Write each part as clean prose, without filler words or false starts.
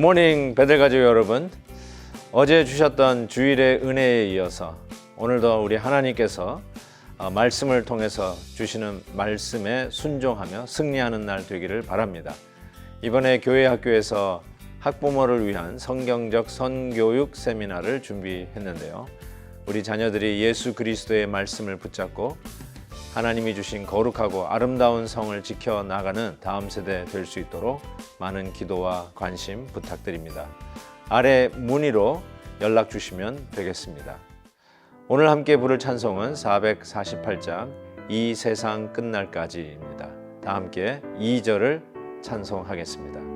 굿모닝 베들가족 여러분, 어제 주셨던 주일의 은혜에 이어서 오늘도 우리 하나님께서 말씀을 통해서 주시는 말씀에 순종하며 승리하는 날 되기를 바랍니다. 이번에 교회 학교에서 학부모를 위한 성경적 선교육 세미나를 준비했는데요. 우리 자녀들이 예수 그리스도의 말씀을 붙잡고 하나님이 주신 거룩하고 아름다운 성을 지켜나가는 다음 세대 될 수 있도록 많은 기도와 관심 부탁드립니다. 아래 문의로 연락 주시면 되겠습니다. 오늘 함께 부를 찬송은 448장 이 세상 끝날까지입니다. 다 함께 2절을 찬송하겠습니다.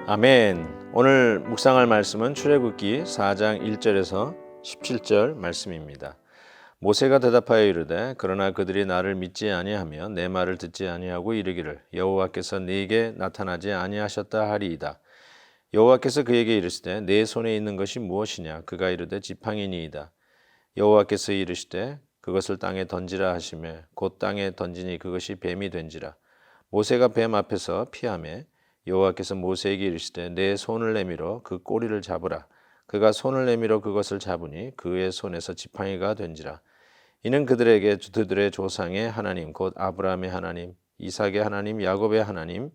아멘. 오늘 묵상할 말씀은 출애굽기 4장 1절에서 17절 말씀입니다. 모세가 대답하여 이르되 그러나 그들이 나를 믿지 아니하며 내 말을 듣지 아니하고 이르기를 여호와께서 네게 나타나지 아니하셨다 하리이다. 여호와께서 그에게 이르시되 내 손에 있는 것이 무엇이냐? 그가 이르되 지팡이니이다. 여호와께서 이르시되 그것을 땅에 던지라 하시매 곧 땅에 던지니 그것이 뱀이 된지라. 모세가 뱀 앞에서 피하매 여호와께서 모세에게 이르시되 내 손을 내밀어 그 꼬리를 잡으라. 그가 손을 내밀어 그것을 잡으니 그의 손에서 지팡이가 된지라. 이는 그들에게 그들의 조상의 하나님 곧 아브라함의 하나님 이삭의 하나님 야곱의 하나님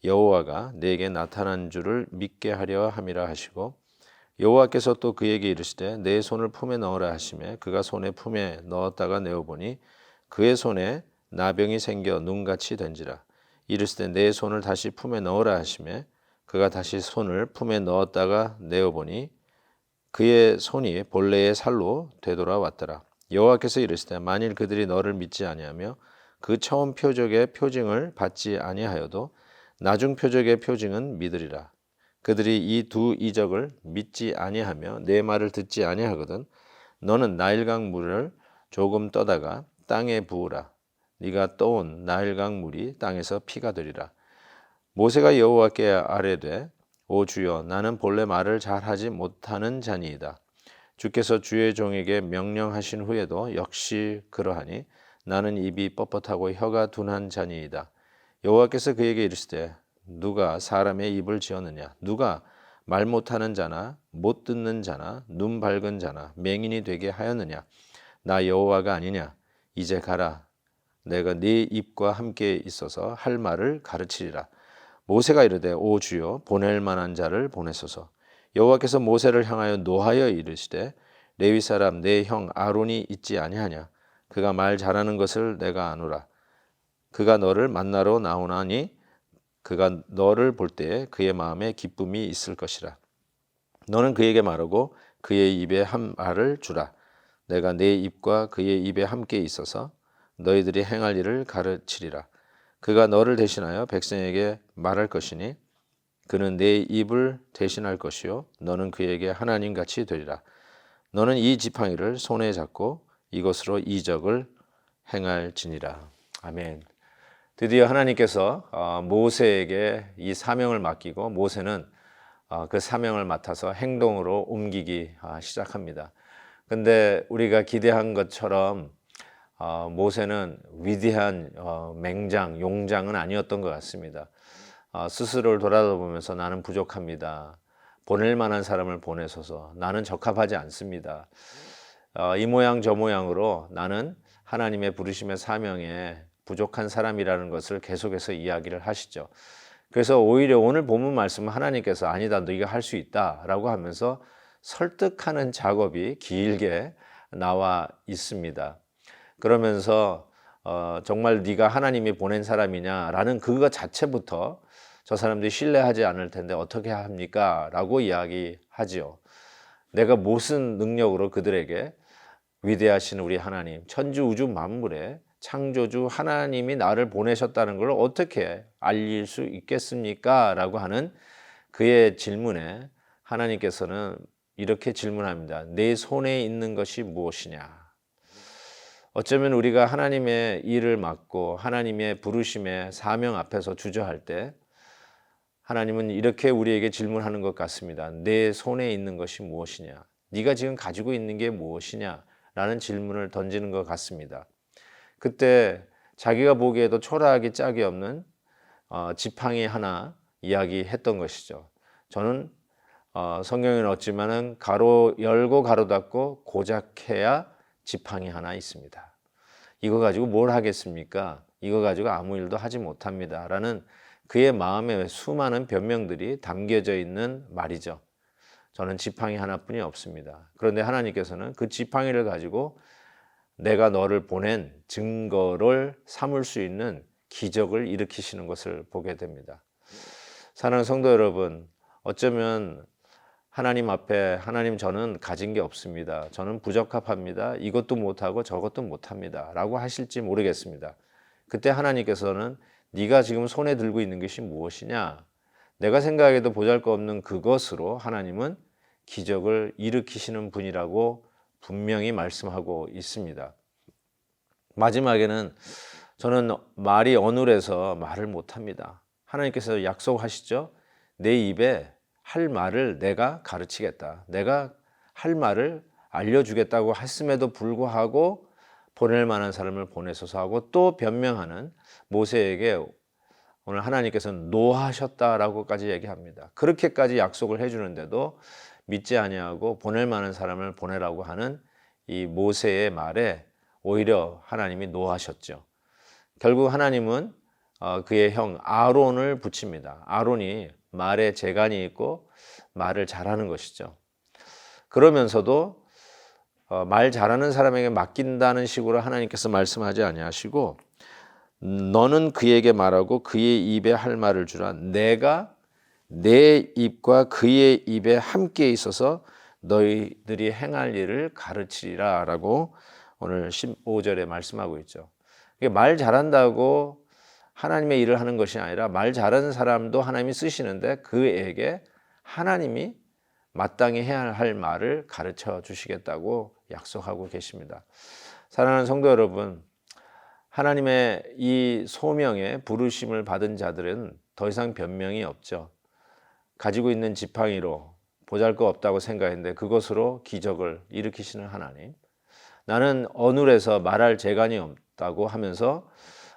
여호와가 내게 나타난 줄을 믿게 하려 함이라 하시고 여호와께서 또 그에게 이르시되 내 손을 품에 넣으라 하시매 그가 손에 품에 넣었다가 내어보니 그의 손에 나병이 생겨 눈같이 된지라. 이르시되 내 손을 다시 품에 넣으라 하시매 그가 다시 손을 품에 넣었다가 내어보니 그의 손이 본래의 살로 되돌아왔더라. 여호와께서 이르시되 만일 그들이 너를 믿지 아니하며 그 처음 표적의 표징을 받지 아니하여도 나중 표적의 표징은 믿으리라. 그들이 이 두 이적을 믿지 아니하며 내 말을 듣지 아니하거든 너는 나일강 물을 조금 떠다가 땅에 부으라. 네가 떠온 나일강 물이 땅에서 피가 되리라. 모세가 여호와께 아뢰되 오 주여 나는 본래 말을 잘하지 못하는 자니이다. 주께서 주의 종에게 명령하신 후에도 역시 그러하니 나는 입이 뻣뻣하고 혀가 둔한 자니이다. 여호와께서 그에게 이르시되 누가 사람의 입을 지었느냐? 누가 말 못하는 자나 못 듣는 자나 눈 밝은 자나 맹인이 되게 하였느냐? 나 여호와가 아니냐? 이제 가라. 내가 네 입과 함께 있어서 할 말을 가르치리라. 모세가 이르되 오 주여 보낼 만한 자를 보내소서. 여호와께서 모세를 향하여 노하여 이르시되 레위 사람 내 형 아론이 있지 아니하냐? 그가 말 잘하는 것을 내가 아노라. 그가 너를 만나러 나오나니 그가 너를 볼 때에 그의 마음에 기쁨이 있을 것이라. 너는 그에게 말하고 그의 입에 한 말을 주라. 내가 내 입과 그의 입에 함께 있어서 너희들이 행할 일을 가르치리라. 그가 너를 대신하여 백성에게 말할 것이니 그는 내 입을 대신할 것이요 너는 그에게 하나님같이 되리라. 너는 이 지팡이를 손에 잡고 이것으로 이적을 행할지니라. 아멘. 드디어 하나님께서 모세에게 이 사명을 맡기고 모세는 그 사명을 맡아서 행동으로 옮기기 시작합니다. 근데 우리가 기대한 것처럼 모세는 위대한 맹장, 용장은 아니었던 것 같습니다. 스스로를 돌아보면서 나는 부족합니다. 보낼 만한 사람을 보내소서. 나는 적합하지 않습니다. 이 모양 저 모양으로 나는 하나님의 부르심의 사명에 부족한 사람이라는 것을 계속해서 이야기를 하시죠. 그래서 오히려 오늘 본문 말씀은 하나님께서 아니다, 너희가 할 수 있다라고 하면서 설득하는 작업이 길게 나와 있습니다. 그러면서 정말 네가 하나님이 보낸 사람이냐라는 그거 자체부터 저 사람들이 신뢰하지 않을 텐데 어떻게 합니까? 라고 이야기하지요. 내가 무슨 능력으로 그들에게 위대하신 우리 하나님, 천지 우주 만물의 창조주 하나님이 나를 보내셨다는 걸 어떻게 알릴 수 있겠습니까? 라고 하는 그의 질문에 하나님께서는 이렇게 질문합니다. 내 손에 있는 것이 무엇이냐? 어쩌면 우리가 하나님의 일을 맡고 하나님의 부르심의 사명 앞에서 주저할 때 하나님은 이렇게 우리에게 질문하는 것 같습니다. 내 손에 있는 것이 무엇이냐? 네가 지금 가지고 있는 게 무엇이냐? 라는 질문을 던지는 것 같습니다. 그때 자기가 보기에도 초라하기 짝이 없는 지팡이 하나 이야기했던 것이죠. 저는 성경에는 없지만은 가로 열고 가로 닫고 고작 해야 지팡이 하나 있습니다. 이거 가지고 뭘 하겠습니까? 이거 가지고 아무 일도 하지 못합니다. 라는 그의 마음에 수많은 변명들이 담겨져 있는 말이죠. 저는 지팡이 하나뿐이 없습니다. 그런데 하나님께서는 그 지팡이를 가지고 내가 너를 보낸 증거를 삼을 수 있는 기적을 일으키시는 것을 보게 됩니다. 사랑하는 성도 여러분, 어쩌면 하나님 앞에 하나님 저는 가진 게 없습니다. 저는 부적합합니다. 이것도 못하고 저것도 못합니다. 라고 하실지 모르겠습니다. 그때 하나님께서는 네가 지금 손에 들고 있는 것이 무엇이냐? 내가 생각해도 보잘것없는 그것으로 하나님은 기적을 일으키시는 분이라고 분명히 말씀하고 있습니다. 마지막에는 저는 말이 어눌해서 말을 못합니다. 하나님께서 약속하시죠. 내 입에 할 말을 내가 가르치겠다. 내가 할 말을 알려주겠다고 했음에도 불구하고 보낼 만한 사람을 보내소서 하고 또 변명하는 모세에게 오늘 하나님께서는 노하셨다라고까지 얘기합니다. 그렇게까지 약속을 해주는데도 믿지 아니하고 보낼 만한 사람을 보내라고 하는 이 모세의 말에 오히려 하나님이 노하셨죠. 결국 하나님은 그의 형 아론을 붙입니다. 아론이 말에 재간이 있고 말을 잘하는 것이죠. 그러면서도 말 잘하는 사람에게 맡긴다는 식으로 하나님께서 말씀하지 아니하시고 너는 그에게 말하고 그의 입에 할 말을 주라. 내가 내 입과 그의 입에 함께 있어서 너희들이 행할 일을 가르치리라 라고 오늘 15절에 말씀하고 있죠. 말 잘한다고 하나님의 일을 하는 것이 아니라 말 잘하는 사람도 하나님이 쓰시는데 그에게 하나님이 마땅히 해야 할 말을 가르쳐 주시겠다고 약속하고 계십니다. 사랑하는 성도 여러분, 하나님의 이 소명에 부르심을 받은 자들은 더 이상 변명이 없죠. 가지고 있는 지팡이로 보잘것없다고 생각했는데 그것으로 기적을 일으키시는 하나님. 나는 어눌해서 말할 재간이 없다고 하면서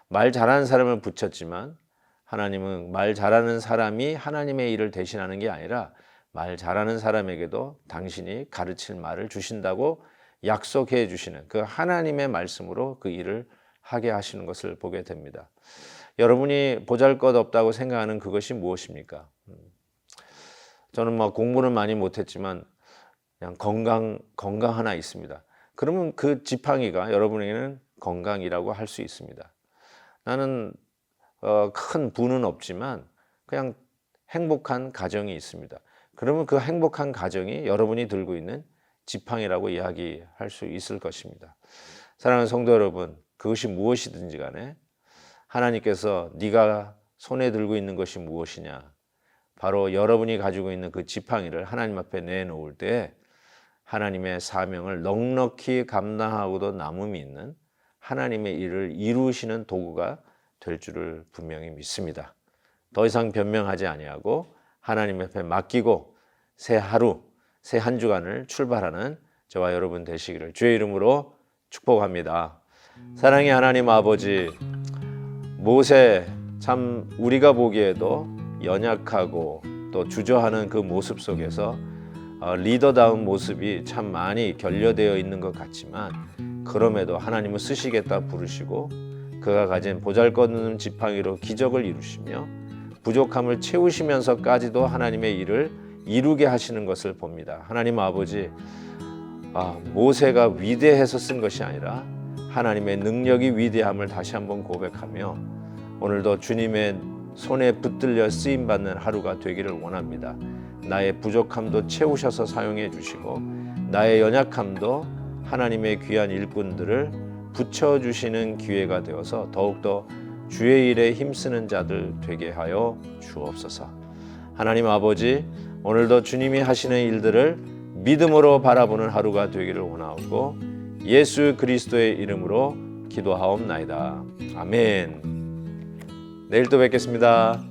말 잘하는 사람을 붙였지만 하나님은 말 잘하는 사람이 하나님의 일을 대신하는 게 아니라 말 잘하는 사람에게도 당신이 가르칠 말을 주신다고 약속해 주시는 그 하나님의 말씀으로 그 일을 하게 하시는 것을 보게 됩니다. 여러분이 보잘것없다고 생각하는 그것이 무엇입니까? 저는 공부는 많이 못했지만 그냥 건강 하나 있습니다. 그러면 그 지팡이가 여러분에게는 건강이라고 할 수 있습니다. 나는 큰 부는 없지만 그냥 행복한 가정이 있습니다. 그러면 그 행복한 가정이 여러분이 들고 있는 지팡이라고 이야기할 수 있을 것입니다. 사랑하는 성도 여러분, 그것이 무엇이든지 간에 하나님께서 네가 손에 들고 있는 것이 무엇이냐, 바로 여러분이 가지고 있는 그 지팡이를 하나님 앞에 내놓을 때 하나님의 사명을 넉넉히 감당하고도 남음이 있는 하나님의 일을 이루시는 도구가 될 줄을 분명히 믿습니다. 더 이상 변명하지 아니하고 하나님 앞에 맡기고 새 하루, 새 한 주간을 출발하는 저와 여러분 되시기를 주의 이름으로 축복합니다. 사랑의 하나님 아버지, 모세 참 우리가 보기에도 연약하고 또 주저하는 그 모습 속에서 리더다운 모습이 참 많이 결여되어 있는 것 같지만 그럼에도 하나님은 쓰시겠다 부르시고 그가 가진 보잘것없는 지팡이로 기적을 이루시며 부족함을 채우시면서까지도 하나님의 일을 이루게 하시는 것을 봅니다. 하나님 아버지, 모세가 위대해서 쓴 것이 아니라 하나님의 능력이 위대함을 다시 한번 고백하며 오늘도 주님의 손에 붙들려 쓰임받는 하루가 되기를 원합니다. 나의 부족함도 채우셔서 사용해 주시고 나의 연약함도 하나님의 귀한 일꾼들을 붙여주시는 기회가 되어서 더욱더 주의 일에 힘쓰는 자들 되게 하여 주옵소서. 하나님 아버지, 오늘도 주님이 하시는 일들을 믿음으로 바라보는 하루가 되기를 원하고 예수 그리스도의 이름으로 기도하옵나이다. 아멘. 내일 또 뵙겠습니다.